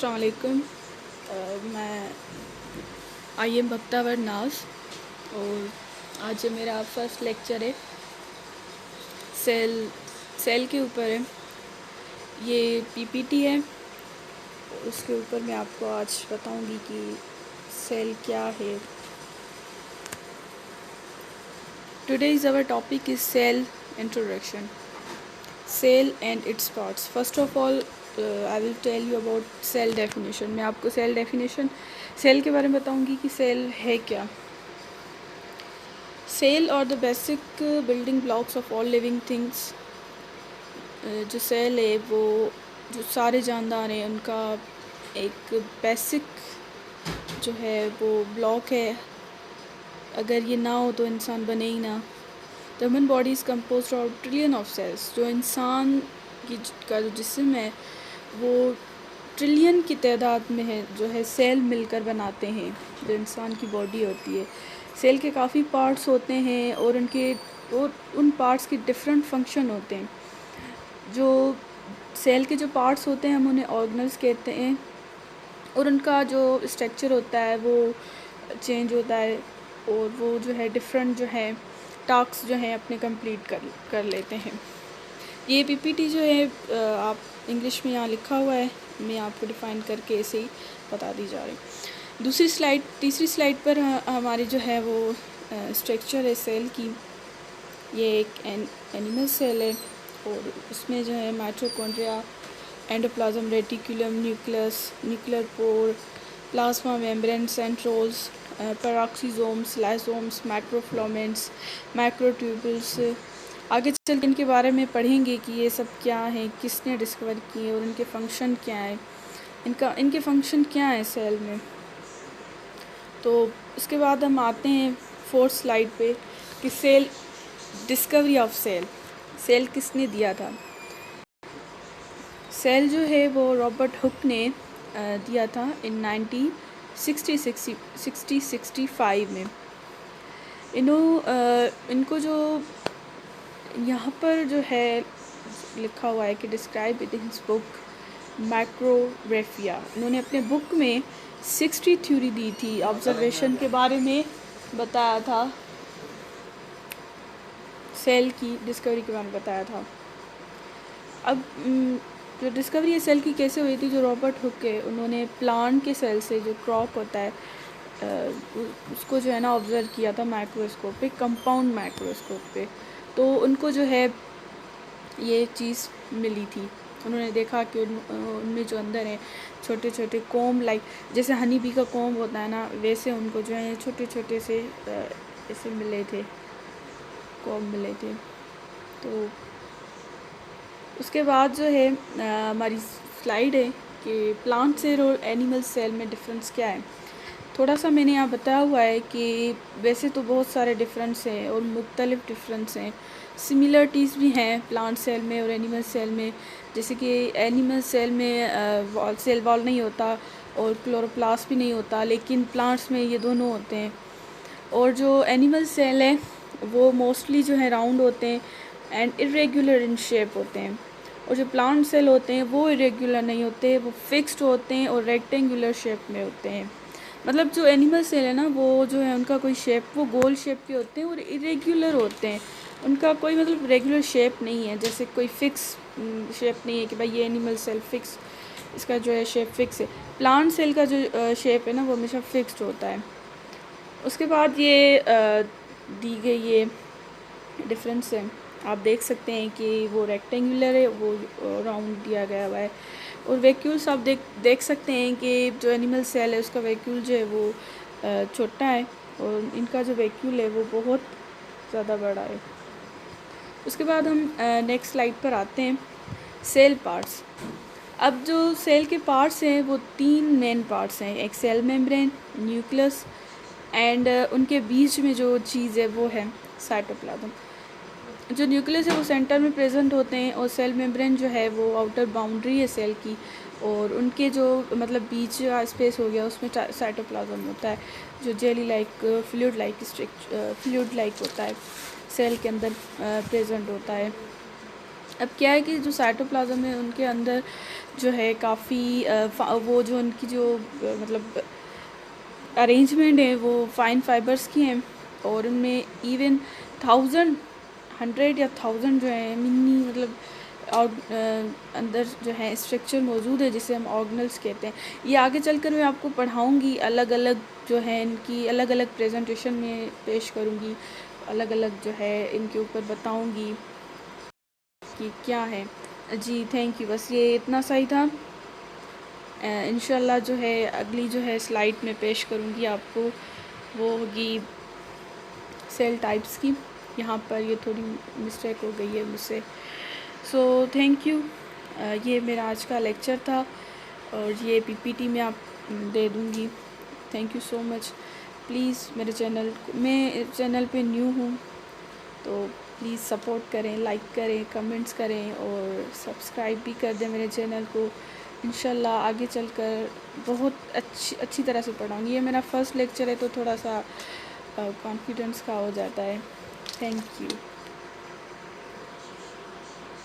अस्सलाम वालेकुम। मैं आई एम बख्तावर नाज और आज मेरा फर्स्ट लेक्चर है सेल के ऊपर है। ये पीपीटी है, उसके ऊपर मैं आपको आज बताऊंगी कि सेल क्या है। Today is our topic is cell introduction, cell and its parts. First of all I will tell you about cell definition. मैं आपको सेल के बारे में बताऊंगी कि सेल है क्या। सेल और the basic building blocks of all living things. जो सेल है वो जो सारे जानदार हैं उनका एक बेसिक जो है वो ब्लॉक है। अगर ये ना हो तो इंसान बने ही ना। The human body is compose of trillion of cells. जो इंसान का जो जिस्म है वो ट्रिलियन की तादाद में है, जो है सेल मिलकर बनाते हैं जो इंसान की बॉडी होती है। सेल के काफ़ी पार्ट्स होते हैं और उन पार्ट्स के डिफरेंट फंक्शन होते हैं। जो सेल के जो पार्ट्स होते हैं हम उन्हें ऑर्गेनल्स कहते हैं और उनका जो स्ट्रक्चर होता है वो चेंज होता है और वो जो है डिफरेंट जो है टास्क जो है अपने कंप्लीट कर लेते हैं। ये पीपीटी जो है आप इंग्लिश में यहाँ लिखा हुआ है, मैं आपको डिफ़ाइन करके ऐसे ही बता दी जा रही। तीसरी स्लाइड पर हमारी जो है वो स्ट्रक्चर है सेल की। ये एक एनिमल सेल है और उसमें जो है mitochondria, endoplasm, reticulum, nuclear pore, plasma membrane, centrioles, peroxisomes, lysosomes, microfilaments, microtubules. आगे चल के इनके बारे में पढ़ेंगे कि ये सब क्या है, किसने डिस्कवर किए और इनके फंक्शन क्या है, इनके फंक्शन क्या है सेल में। तो उसके बाद हम आते हैं फोर्थ स्लाइड पे कि सेल डिस्कवरी ऑफ सेल किसने दिया था। सेल जो है वो रॉबर्ट हुक ने दिया था इन 1965 में। इनको जो यहाँ पर जो है लिखा हुआ है कि describe in his book Micrographia. इन्होंने अपने बुक में 60 थ्योरी दी थी, ऑब्जर्वेशन के बारे में बताया था, सेल की डिस्कवरी के बारे में बताया था। अब जो डिस्कवरी है सेल की कैसे हुई थी, जो रॉबर्ट हुक है उन्होंने प्लांट के सेल से जो क्रॉप होता है उसको जो है ना ऑब्ज़र्व किया था माइक्रोस्कोप पे, कंपाउंड माइक्रोस्कोप पे। तो उनको जो है ये चीज़ मिली थी। उन्होंने देखा कि उनमें जो अंदर है छोटे छोटे कोम लाइक जैसे हनी बी का कोम होता है ना, वैसे उनको जो है छोटे छोटे से ऐसे मिले थे, कोम मिले थे। तो उसके बाद जो है हमारी स्लाइड है कि प्लांट सेल और एनिमल सेल में डिफरेंस क्या है। थोड़ा सा मैंने यहाँ बताया हुआ है कि वैसे तो बहुत सारे डिफरेंस हैं और मुख्तलिफ डिफरेंस हैं, सिमिलरिटीज़ भी हैं प्लांट सेल में और एनिमल सेल में। जैसे कि एनिमल सेल में सेल वॉल नहीं होता और क्लोरोप्लास्ट भी नहीं होता, लेकिन प्लांट्स में ये दोनों होते हैं। और जो एनिमल सेल है वो मोस्टली जो है राउंड होते हैं एंड इरेगुलर इन शेप होते हैं, और जो प्लांट सेल होते हैं वो इरेगुलर नहीं होते, वो फिक्स्ड होते हैं और रेक्टेंगुलर शेप में होते हैं। मतलब जो एनिमल सेल है ना वो जो है उनका कोई शेप, वो गोल शेप के होते हैं और इरेगुलर होते हैं, उनका कोई मतलब रेगुलर शेप नहीं है, जैसे कोई फिक्स शेप नहीं है कि भाई ये एनिमल सेल फिक्स, इसका जो है शेप फिक्स है। प्लांट सेल का जो शेप है ना वो हमेशा फिक्स्ड होता है। उसके बाद ये दी गई ये डिफरेंस है, आप देख सकते हैं कि वो रेक्टेंगुलर है, वो राउंड दिया गया हुआ है। और वैक्यूल्स आप देख सकते हैं कि जो एनिमल सेल है उसका वैक्यूल जो है वो छोटा है और इनका जो वैक्यूल है वो बहुत ज़्यादा बड़ा है। उसके बाद हम नेक्स्ट स्लाइड पर आते हैं, सेल पार्ट्स। अब जो सेल के पार्ट्स हैं वो 3 मेन पार्ट्स हैं, एक सेल मेम्ब्रेन, न्यूक्लियस एंड उनके बीच में जो चीज़ है वो है साइटोप्लाज्म। जो न्यूक्लियस है वो सेंटर में प्रेजेंट होते हैं और सेल मेम्ब्रेन जो है वो आउटर बाउंड्री है सेल की, और उनके जो मतलब बीच का स्पेस हो गया उसमें साइटोप्लाज्म होता है जो जेली लाइक फ्लूइड लाइक होता है, सेल के अंदर प्रेजेंट होता है। अब क्या है कि जो साइटोप्लाज्म है उनके अंदर जो है काफ़ी वो जो उनकी जो मतलब अरेंजमेंट है वो फाइन फाइबर्स की हैं, और उनमें इवन 1000 100 या 1000 जो है मिनी मतलब और अंदर जो है स्ट्रक्चर मौजूद है जिसे हम ऑर्गेनल्स कहते हैं। ये आगे चलकर मैं आपको पढ़ाऊँगी, अलग अलग जो है इनकी अलग अलग प्रेजेंटेशन में पेश करूँगी, अलग अलग जो है इनके ऊपर बताऊँगी कि क्या है। जी थैंक यू, बस ये इतना सही था। इंशाल्लाह जो है अगली जो है स्लाइड में पेश करूँगी आपको, वो होगी सेल टाइप्स की। यहाँ पर ये थोड़ी मिस्टेक हो गई है मुझसे, सो थैंक यू। ये मेरा आज का लेक्चर था और ये पीपीटी में आप दे दूँगी। Thank you so much. Please मेरे चैनल पे न्यू हूँ तो प्लीज़ सपोर्ट करें, लाइक करें, कमेंट्स करें और सब्सक्राइब भी कर दें मेरे चैनल को। इंशाल्लाह आगे चलकर बहुत अच्छी तरह से पढ़ाऊँगी। ये मेरा फर्स्ट लेक्चर है तो थोड़ा सा कॉन्फिडेंस का हो जाता है। Thank you.